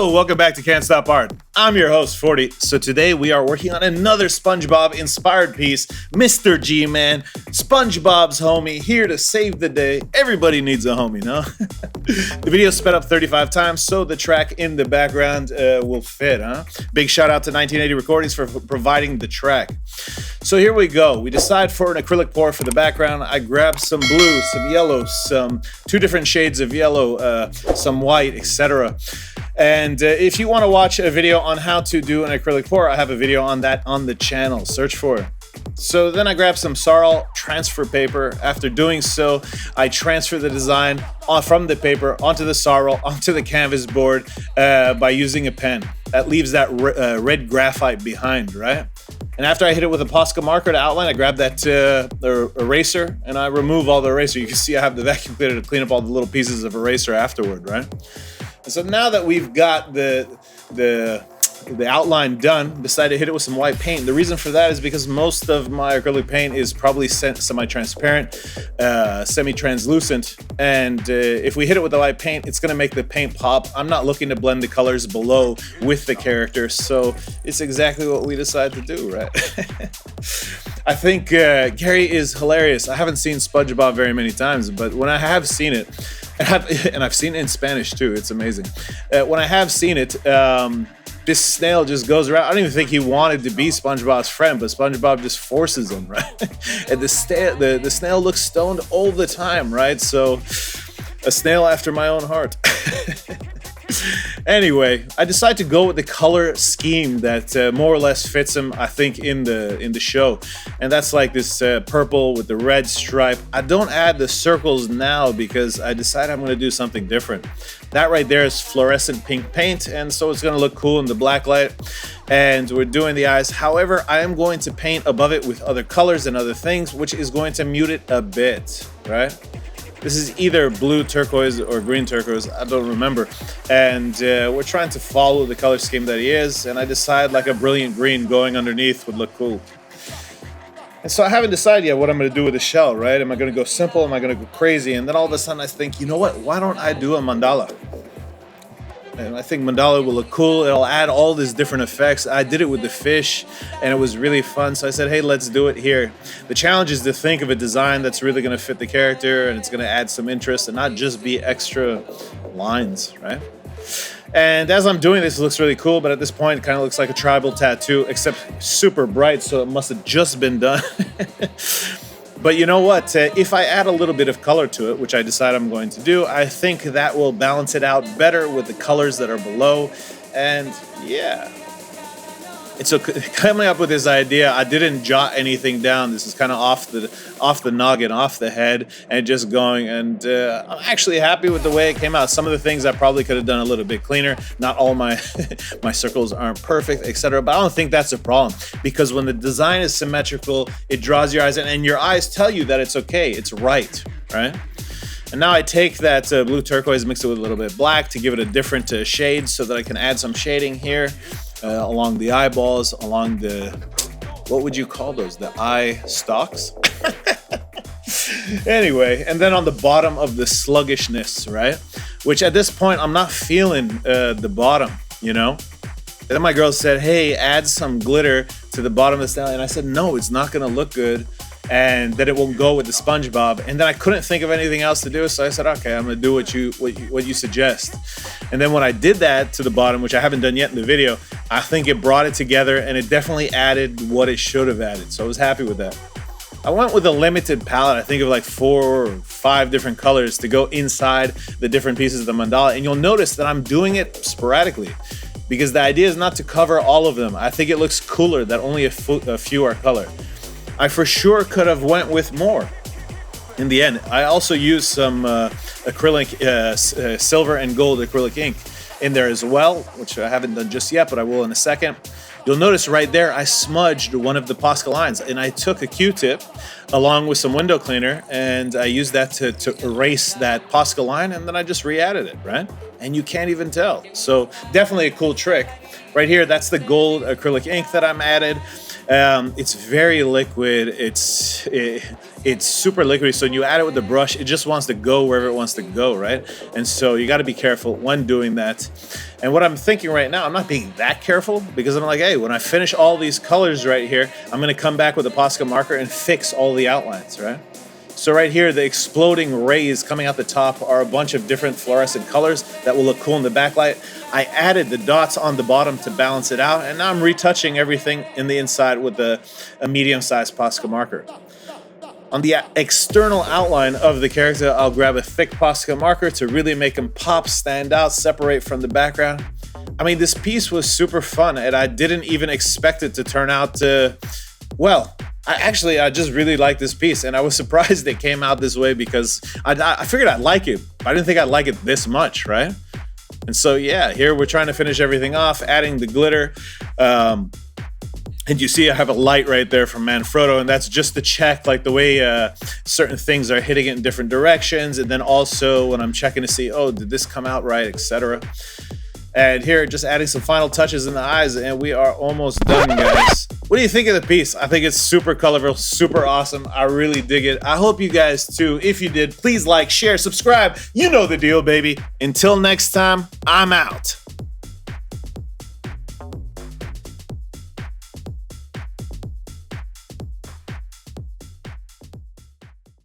Hello, welcome back to Can't Stop Art. I'm your host, Fordee. So today we are working on another SpongeBob inspired piece. Mr. G-Man, SpongeBob's homie, here to save the day. Everybody needs a homie, no? The video sped up 35 times, so the track in the background will fit, huh? Big shout out to 1980 Recordings for providing the track. So here we go. We decide for an acrylic pour for the background. I grab some blue, some yellow, some two different shades of yellow, some white, etc. And if you want to watch a video on how to do an acrylic pour, I have a video on that on the channel. Search for it. So then I grab some Sarl transfer paper. After doing so, I transfer the design from the paper onto the Sarl, onto the canvas board by using a pen. That leaves that red graphite behind, right? And after I hit it with a Posca marker to outline, I grab that eraser and I remove all the eraser. You can see I have the vacuum cleaner to clean up all the little pieces of eraser afterward, right? And so now that we've got the outline done, decided to hit it with some white paint. The reason for that is because most of my acrylic paint is probably semi-transparent, semi-translucent, and if we hit it with the white paint, it's going to make the paint pop. I'm not looking to blend the colors below with the character, so it's exactly what we decided to do, right? I think Gary is hilarious. I haven't seen SpongeBob very many times, but when I have seen it, and I've seen it in Spanish too, it's amazing. When I have seen it, this snail just goes around. I don't even think he wanted to be SpongeBob's friend, but SpongeBob just forces him, right? And the snail looks stoned all the time, right? So, a snail after my own heart. Anyway, I decided to go with the color scheme that more or less fits him, I think, in the show, and that's like this purple with the red stripe. I don't add the circles now because I decided I'm going to do something different. That right there is fluorescent pink paint, and so it's going to look cool in the blacklight. And we're doing the eyes. However, I am going to paint above it with other colors and other things, which is going to mute it a bit, right? This is either blue turquoise or green turquoise, I don't remember. And we're trying to follow the color scheme that he is, and I decide like a brilliant green going underneath would look cool. And so I haven't decided yet what I'm going to do with the shell, right? Am I going to go simple? Am I going to go crazy? And then all of a sudden I think, you know what? Why don't I do a mandala? And I think mandala will look cool. It'll add all these different effects. I did it with the fish and it was really fun. So I said, hey, let's do it here. The challenge is to think of a design that's really going to fit the character and it's going to add some interest and not just be extra lines, right? And as I'm doing this, it looks really cool, but at this point, it kind of looks like a tribal tattoo, except super bright, so it must have just been done. But you know what? If I add a little bit of color to it, which I decide I'm going to do, I think that will balance it out better with the colors that are below. And yeah. And so coming up with this idea, I didn't jot anything down. This is kind of off the noggin, off the head, and just going. And I'm actually happy with the way it came out. Some of the things I probably could have done a little bit cleaner. Not all my my circles aren't perfect, etc. But I don't think that's a problem because when the design is symmetrical, it draws your eyes in, and your eyes tell you that it's okay, it's right, right? And now I take that blue turquoise, mix it with a little bit of black to give it a different shade so that I can add some shading here. Along the eyeballs, along the, what would you call those? The eye stalks? Anyway, and then on the bottom of the sluggishness, right? Which at this point, I'm not feeling the bottom, you know? And then my girl said, hey, add some glitter to the bottom of the snail. And I said, no, it's not gonna look good. And then it won't go with the SpongeBob. And then I couldn't think of anything else to do, so I said, okay, I'm gonna do what you suggest. And then when I did that to the bottom, which I haven't done yet in the video, I think it brought it together and it definitely added what it should have added. So I was happy with that. I went with a limited palette, I think of like 4 or 5 different colors to go inside the different pieces of the mandala. And you'll notice that I'm doing it sporadically because the idea is not to cover all of them. I think it looks cooler that only a few are colored. I for sure could have went with more in the end. I also used some acrylic, silver and gold acrylic ink in there as well, which I haven't done just yet, but I will in a second. You'll notice right there, I smudged one of the Posca lines and I took a Q-tip along with some window cleaner and I used that to erase that Posca line and then I just re-added it, right? And you can't even tell. So definitely a cool trick. Right here, that's the gold acrylic ink that I'm added. It's very liquid. It's super liquidy. So when you add it with the brush, it just wants to go wherever it wants to go, right? And so you got to be careful when doing that. And what I'm thinking right now, I'm not being that careful because I'm like, hey, when I finish all these colors right here, I'm going to come back with a Posca marker and fix all the outlines, right? So right here, the exploding rays coming out the top are a bunch of different fluorescent colors that will look cool in the backlight. I added the dots on the bottom to balance it out, and now I'm retouching everything in the inside with a medium-sized Posca marker. On the external outline of the character, I'll grab a thick Posca marker to really make him pop, stand out, separate from the background. I mean, this piece was super fun, and I didn't even expect it to turn out to, well, I just really like this piece, and I was surprised it came out this way because I figured I'd like it, but I didn't think I'd like it this much, right? And so, yeah, here we're trying to finish everything off, adding the glitter. And you see I have a light right there from Manfrotto, and that's just to check like the way certain things are hitting it in different directions, and then also when I'm checking to see, oh, did this come out right, etc. And here, just adding some final touches in the eyes, and we are almost done, guys. What do you think of the piece? I think it's super colorful, super awesome. I really dig it. I hope you guys too. If you did, please like, share, subscribe. You know the deal, baby. Until next time, I'm out.